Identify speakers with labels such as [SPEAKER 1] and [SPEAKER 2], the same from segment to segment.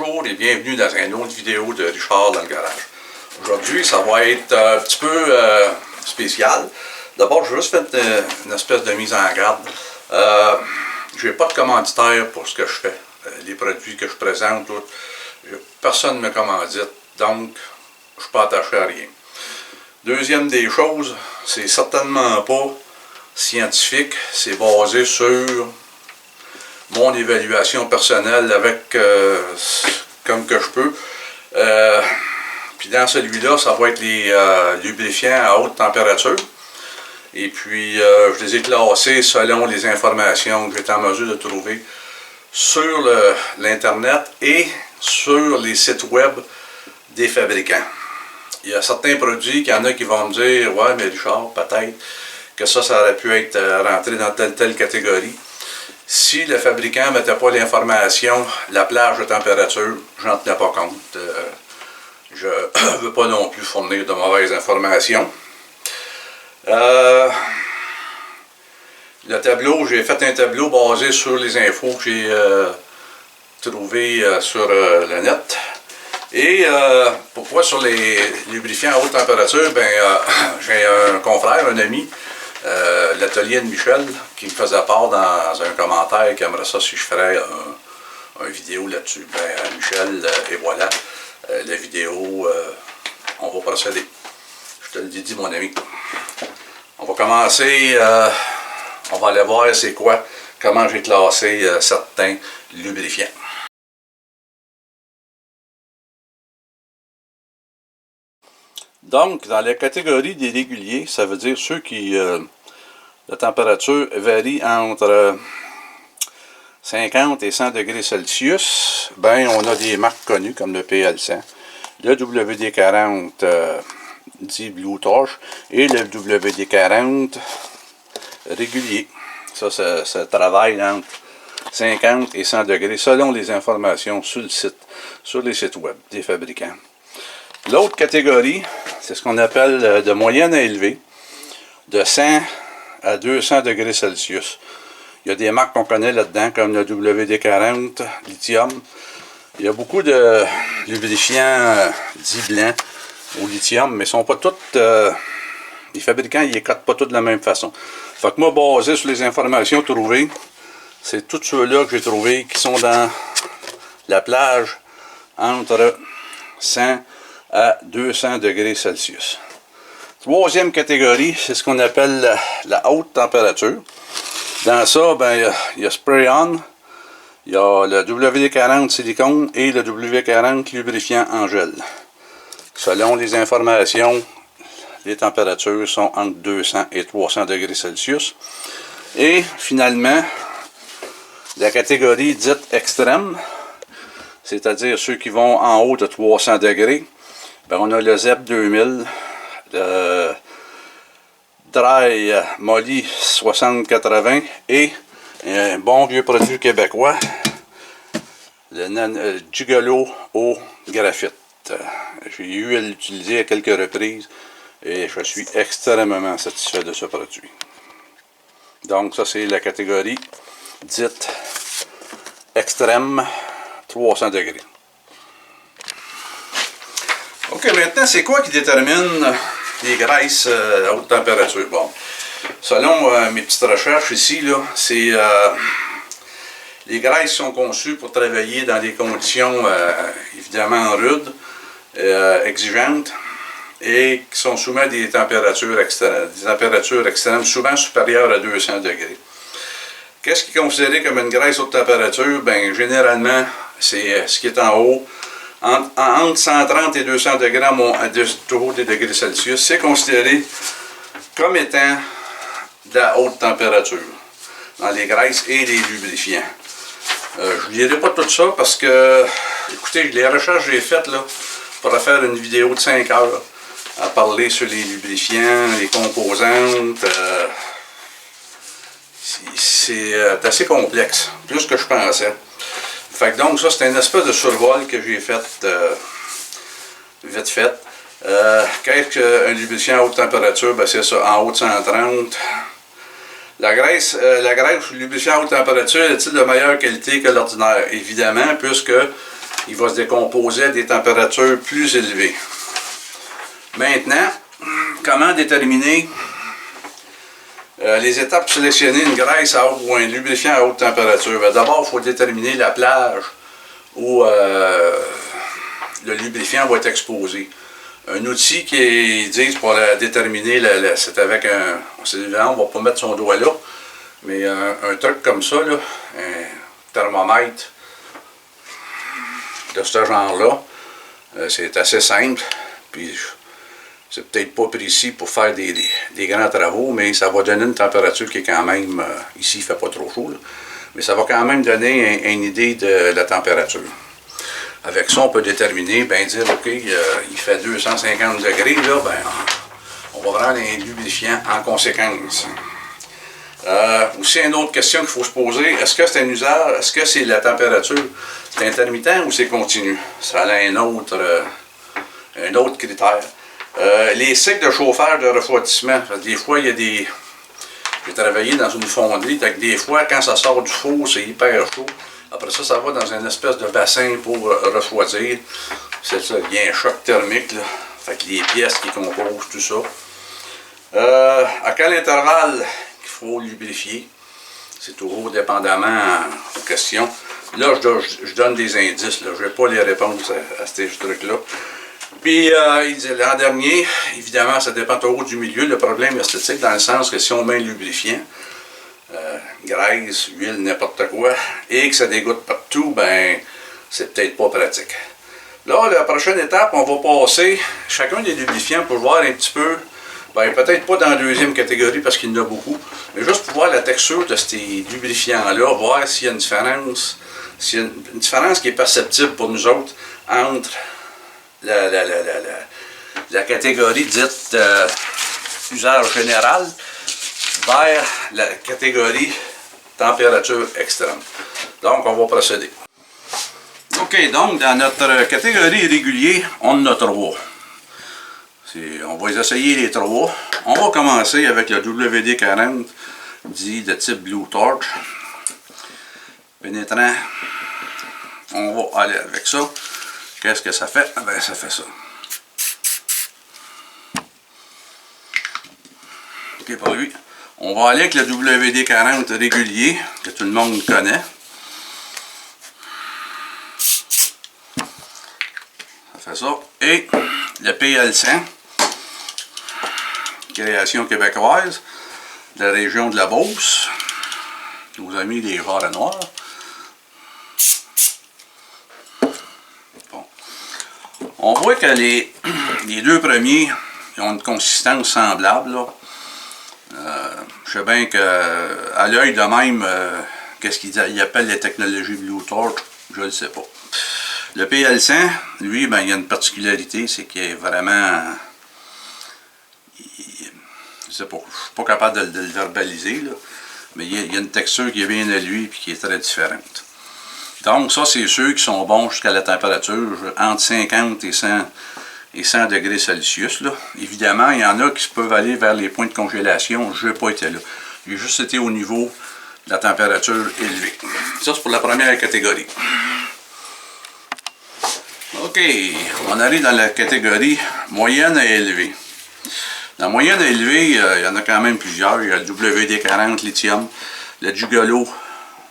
[SPEAKER 1] Bonjour et bienvenue dans une autre vidéo de Richard dans le garage. Aujourd'hui, ça va être un petit peu spécial. D'abord, je vais juste faire une espèce de mise en garde. Je n'ai pas de commanditaire pour ce que je fais. Les produits que je présente, personne ne me commandite, donc je ne suis pas attaché à rien. Deuxième des choses, c'est certainement pas scientifique, c'est basé sur mon évaluation personnelle avec comme que je peux. Puis dans celui-là, ça va être les lubrifiants à haute température. Et puis, je les ai classés selon les informations que j'étais en mesure de trouver sur l'Internet et sur les sites web des fabricants. Il y a certains produits qu'il y en a qui vont me dire « Ouais, mais Richard, peut-être que ça aurait pu être rentré dans telle catégorie. » Si le fabricant ne mettait pas l'information, la plage de température, je n'en tenais pas compte. Je ne veux pas non plus fournir de mauvaises informations. Le tableau, j'ai fait un tableau basé sur les infos que j'ai trouvées sur le net. Et pourquoi sur les lubrifiants à haute température, j'ai un confrère, un ami, l'atelier de Michel, qui me faisait part dans un commentaire qui aimerait ça si je ferais une vidéo là-dessus. Michel, et voilà, la vidéo, on va procéder. Je te le dis, mon ami. On va commencer, on va aller voir c'est quoi, comment j'ai classé certains lubrifiants. Donc, dans la catégorie des réguliers, ça veut dire ceux qui, la température varie entre 50 et 100 degrés Celsius, on a des marques connues comme le PL100, le WD-40 dit Blue Torch et le WD-40 régulier. Ça travaille entre 50 et 100 degrés selon les informations sur le site, sur les sites web des fabricants. L'autre catégorie, c'est ce qu'on appelle de moyenne à élevée, de 100 à 200 degrés Celsius. Il y a des marques qu'on connaît là-dedans, comme le WD-40, lithium. Il y a beaucoup de lubrifiants dits blancs au lithium, mais ils sont pas tous... les fabricants, ils les codent pas tous de la même façon. Fait que moi, basé sur les informations trouvées, c'est tous ceux-là que j'ai trouvés qui sont dans la plage entre 100 à 200 degrés Celsius. Troisième catégorie, c'est ce qu'on appelle la haute température. Dans ça, il y a Spray-On, il y a le WD-40 silicone et le WD-40 lubrifiant en gel. Selon les informations, les températures sont entre 200 et 300 degrés Celsius. Et finalement, la catégorie dite extrême, c'est-à-dire ceux qui vont en haut de 300 degrés, on a le ZEP 2000, le Dry Moly 6080 et un bon vieux produit québécois, le Gigolo au graphite. J'ai eu à l'utiliser à quelques reprises et je suis extrêmement satisfait de ce produit. Donc ça c'est la catégorie dite extrême 300 degrés. Ok, maintenant c'est quoi qui détermine les graisses à haute température? Bon, selon mes petites recherches ici, c'est les graisses sont conçues pour travailler dans des conditions évidemment rudes, exigeantes, et qui sont soumises à des températures extrêmes, souvent supérieures à 200 degrés. Qu'est-ce qui est considéré comme une graisse haute température? Généralement, c'est ce qui est en haut, entre 130 et 200 degrés autour des degrés Celsius, c'est considéré comme étant de la haute température dans les graisses et les lubrifiants. Je ne lirai pas tout ça parce que, écoutez, les recherches que j'ai faites là, pour faire une vidéo de 5 heures à parler sur les lubrifiants, les composantes, c'est assez complexe, plus que je pensais. Fait que donc ça c'est un espèce de survol que j'ai fait vite fait. Qu'est-ce qu'un lubrifiant à haute température? C'est ça, en haut de 130. La graisse lubrifiant à haute température est-il de meilleure qualité que l'ordinaire? Évidemment, puisque il va se décomposer à des températures plus élevées. Maintenant, comment déterminer les étapes pour sélectionner une graisse ou un lubrifiant à haute température? D'abord, il faut déterminer la plage où le lubrifiant va être exposé. Un outil qui disent pour déterminer, c'est avec un... On ne va pas mettre son doigt là, mais un truc comme ça, là, un thermomètre de ce genre-là, c'est assez simple, puis c'est peut-être pas précis pour faire des grands travaux, mais ça va donner une température qui est quand même, ici il ne fait pas trop chaud, là, mais ça va quand même donner une idée de la température. Avec ça, on peut déterminer, ben dire, OK, il fait 250 degrés, là, ben, on va prendre un lubrifiant en conséquence. Aussi, une autre question qu'il faut se poser, est-ce que c'est un usage, est-ce que c'est la température, c'est intermittent ou c'est continu? Ça a un autre critère. Les cycles de chauffage, de refroidissement, parce que des fois, il y a des... J'ai travaillé dans une fonderie, donc des fois, quand ça sort du four, c'est hyper chaud. Après ça, ça va dans une espèce de bassin pour refroidir. C'est ça, il y a un choc thermique, là. Fait que les pièces qui composent tout ça. À quel intervalle il faut lubrifier? C'est toujours dépendamment de question. Là, je donne des indices. Je n'ai pas les réponses à ces trucs-là. Puis, il dit l'an dernier, évidemment, ça dépend toujours du milieu, le problème esthétique, dans le sens que si on met un lubrifiant, graisse, huile, n'importe quoi, et que ça dégoûte partout, ben, c'est peut-être pas pratique. Là, la prochaine étape, on va passer chacun des lubrifiants pour voir un petit peu, ben, peut-être pas dans la deuxième catégorie parce qu'il y en a beaucoup, mais juste pour voir la texture de ces lubrifiants-là, voir s'il y a une différence, s'il y a une différence qui est perceptible pour nous autres entre la catégorie dite usage général vers la catégorie température extrême. Donc, on va procéder. OK, donc, dans notre catégorie régulier, on en a trois. On va essayer les trois. On va commencer avec le WD-40, dit de type Blue Torch. Pénétrant. On va aller avec ça. Qu'est-ce que ça fait? Ben, ça fait ça. OK, pour lui. On va aller avec le WD-40 régulier, que tout le monde connaît. Ça fait ça. Et le PL100, création québécoise, de la région de la Beauce. Nos amis les Jarrets noirs. Bon. On voit que les deux premiers ils ont une consistance semblable, là. Je sais bien qu'à l'œil de même, qu'est-ce qu'il appelle les technologies Blue Torch, je ne le sais pas. Le PL100, lui, ben, il a une particularité, c'est qu'il est vraiment... je sais pas, je ne suis pas capable de le verbaliser, là, mais il y a une texture qui est bien à lui et qui est très différente. Donc ça, c'est ceux qui sont bons jusqu'à la température entre 50 et 100 degrés Celsius. Là. Évidemment, il y en a qui peuvent aller vers les points de congélation. Je n'ai pas été là. J'ai juste été au niveau de la température élevée. Ça, c'est pour la première catégorie. OK, on arrive dans la catégorie moyenne à élevée. La moyenne à élevée, il y en a quand même plusieurs. Il y a le WD-40 lithium, le Jugolo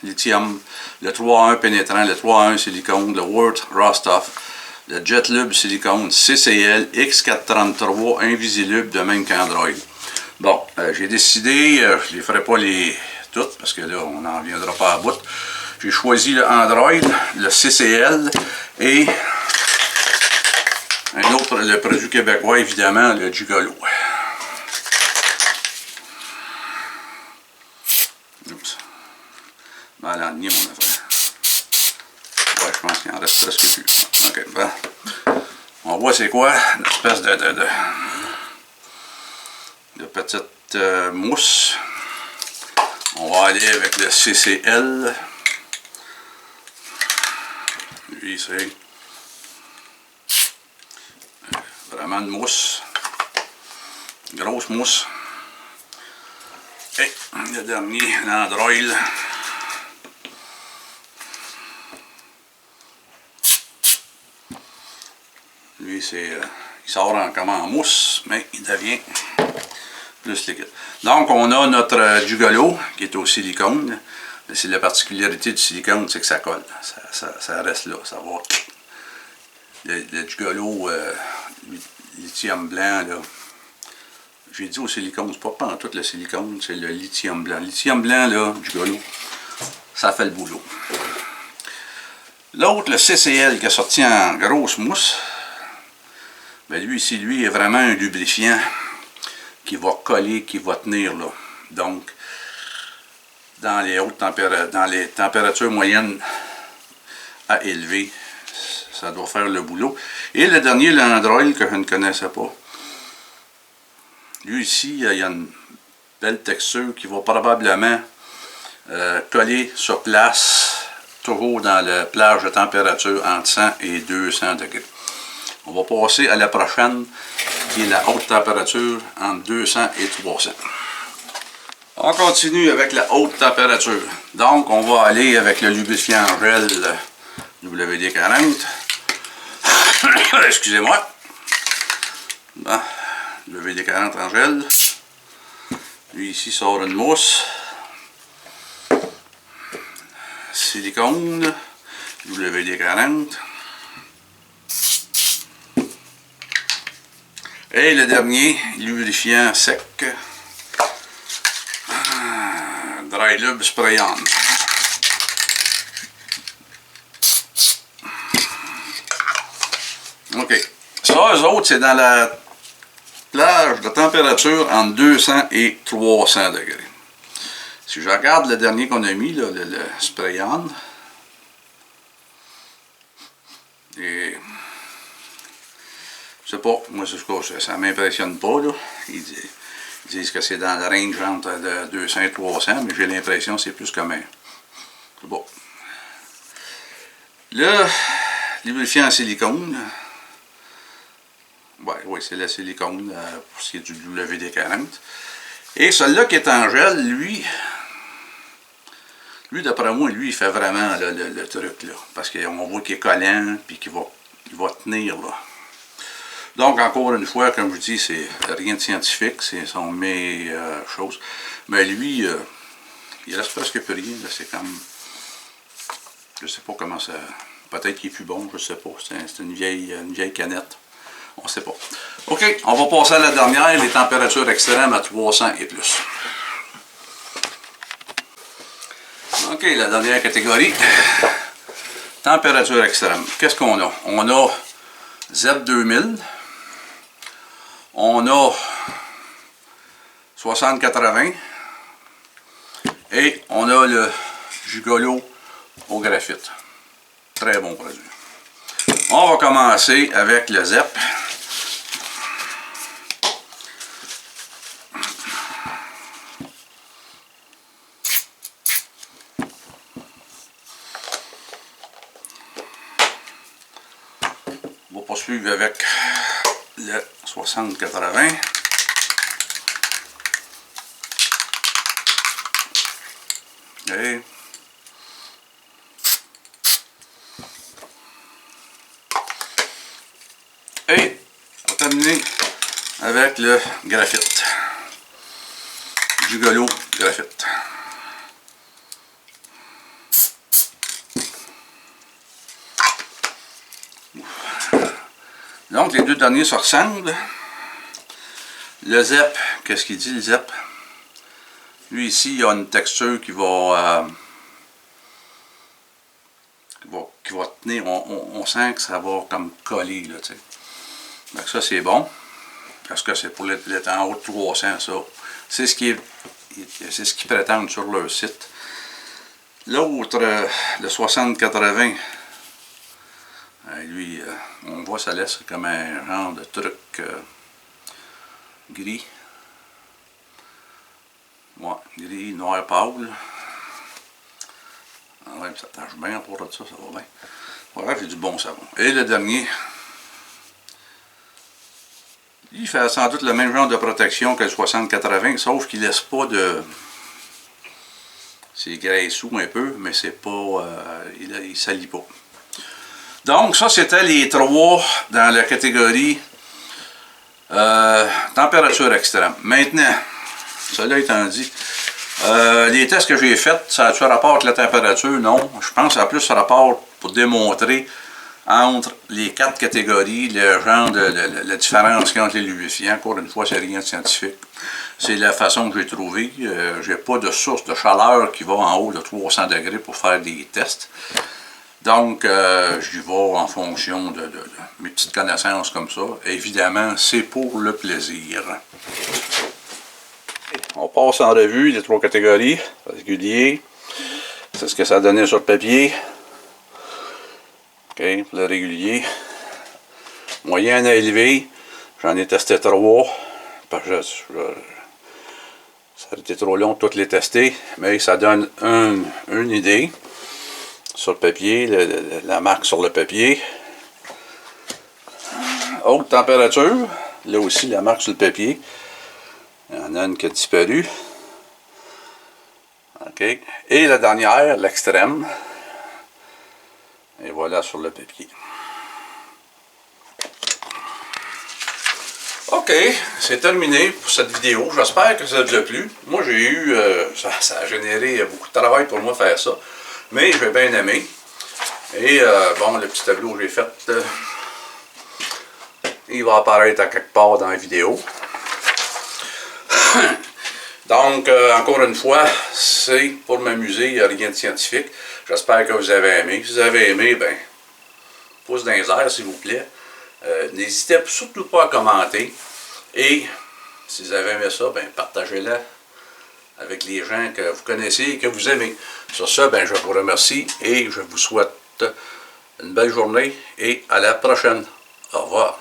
[SPEAKER 1] lithium, le 3.1 pénétrant, le 3.1 silicone, le Worth Rostov, le Jetlube silicone, CCL, X433, Invisilube, de même qu'Android. Bon, j'ai décidé, je ne les ferai pas toutes, parce que là, on n'en viendra pas à bout. J'ai choisi le Android, le CCL, et un autre, le produit québécois, évidemment, le Jugolo. Oups. Mal aligné mon affaire. Ouais, je pense qu'il en reste presque plus. OK, ben. On voit c'est quoi, une espèce de petite mousse. On va aller avec le CCL. Lui, c'est vraiment une mousse. Une grosse mousse. Et le dernier, l'Android. Lui, il sort comme en mousse, mais il devient plus liquide. Donc, on a notre Jugolo qui est au silicone. C'est la particularité du silicone, c'est que ça colle. Ça reste là, ça va. Le Jugolo lithium blanc, là. J'ai dit au silicone, c'est pas tout le silicone, c'est le lithium blanc. Le lithium blanc, là, Jugolo, ça fait le boulot. L'autre, le CCL, qui est sorti en grosse mousse, ben lui ici, lui, est vraiment un lubrifiant qui va coller, qui va tenir là. Donc, dans les températures moyennes à élever, ça doit faire le boulot. Et le dernier, l'Android, que je ne connaissais pas, lui ici, il y a une belle texture qui va probablement coller sur place, toujours dans la plage de température entre 100 et 200 degrés. On va passer à la prochaine, qui est la haute température entre 200 et 300. On continue avec la haute température. Donc, on va aller avec le lubrifiant gel WD-40. Excusez-moi. Bon, WD-40 en gel. Lui ici sort une mousse. Silicone. WD-40. Et le dernier, lubrifiant sec. Dry Lube Spray On. OK. Ça, eux autres, c'est dans la plage de température entre 200 et 300 degrés. Si je regarde le dernier qu'on a mis, là, le Spray On, et je sais pas, moi, ça ne m'impressionne pas, là. Ils disent que c'est dans le range entre 200 et 300, mais j'ai l'impression que c'est plus comme un... C'est bon. Le lubrifiant en silicone, oui, c'est le silicone pour ce qui est du WD-40. Et celui-là qui est en gel, lui d'après moi, lui, il fait vraiment là, le truc, là. Parce qu'on voit qu'il est collant, puis qu'il va tenir, là. Donc, encore une fois, comme je dis, c'est rien de scientifique, c'est son mes choses. Mais lui, il reste presque plus rien, c'est comme... Je sais pas comment ça... Peut-être qu'il est plus bon, je sais pas. C'est une vieille canette. On sait pas. OK, on va passer à la dernière, les températures extrêmes à 300 et plus. OK, la dernière catégorie. Température extrême. Qu'est-ce qu'on a? On a Z2000. On a 60-80 et on a le Jugolo au graphite. Très bon produit. On va commencer avec le ZEP. On va poursuivre avec le 60-80. Et on va terminer avec le graphite. Jugolo graphite. Donc les deux derniers se ressemblent. Le ZEP, qu'est-ce qu'il dit le ZEP? Lui ici, il y a une texture qui va tenir. On sent que ça va comme coller, là, tu sais. Donc ça, c'est bon. Parce que c'est pour l'être en haut de 300, ça. C'est ce qu'ils prétendent sur leur site. L'autre, le 60-80, lui, on voit ça laisse comme un genre de truc gris. Ouais, gris, noir pâle. Ouais, ça tâche bien pour ça, ça va bien. Voilà, j'ai du bon savon. Et le dernier, il fait sans doute le même genre de protection que le 60-80, sauf qu'il laisse pas de... C'est graisseux un peu, mais c'est pas... il salit pas. Donc, ça, c'était les 3 dans la catégorie température extrême. Maintenant, cela étant dit, les tests que j'ai faits, ça a-tu rapport avec la température? Non. Je pense que ça a plus rapport pour démontrer entre les 4 catégories, le genre la différence entre les lubrifiants. Encore une fois, c'est rien de scientifique. C'est la façon que j'ai trouvé. J'ai pas de source de chaleur qui va en haut de 300 degrés pour faire des tests. Donc, j'y vais en fonction de mes petites connaissances comme ça. Évidemment, c'est pour le plaisir. On passe en revue les 3 catégories. Régulier, c'est ce que ça donnait sur le papier. OK, le régulier. Moyen à élevé, j'en ai testé 3. Parce que ça aurait été trop long de toutes les tester, mais ça donne une idée sur le papier, la marque sur le papier. Haute température, là aussi la marque sur le papier. Il y en a une qui a disparu. OK. Et la dernière, l'extrême. Et voilà sur le papier. OK, c'est terminé pour cette vidéo. J'espère que ça vous a plu. Moi, j'ai eu... ça a généré beaucoup de travail pour moi faire ça. Mais j'ai bien aimé. Et bon, le petit tableau que j'ai fait, il va apparaître à quelque part dans la vidéo. Donc, encore une fois, c'est pour m'amuser, il n'y a rien de scientifique. J'espère que vous avez aimé. Si vous avez aimé, ben, pouce dans les airs, s'il vous plaît. N'hésitez surtout pas à commenter. Et si vous avez aimé ça, ben, partagez-le avec les gens que vous connaissez et que vous aimez. Sur ce, ben, je vous remercie et je vous souhaite une belle journée et à la prochaine. Au revoir.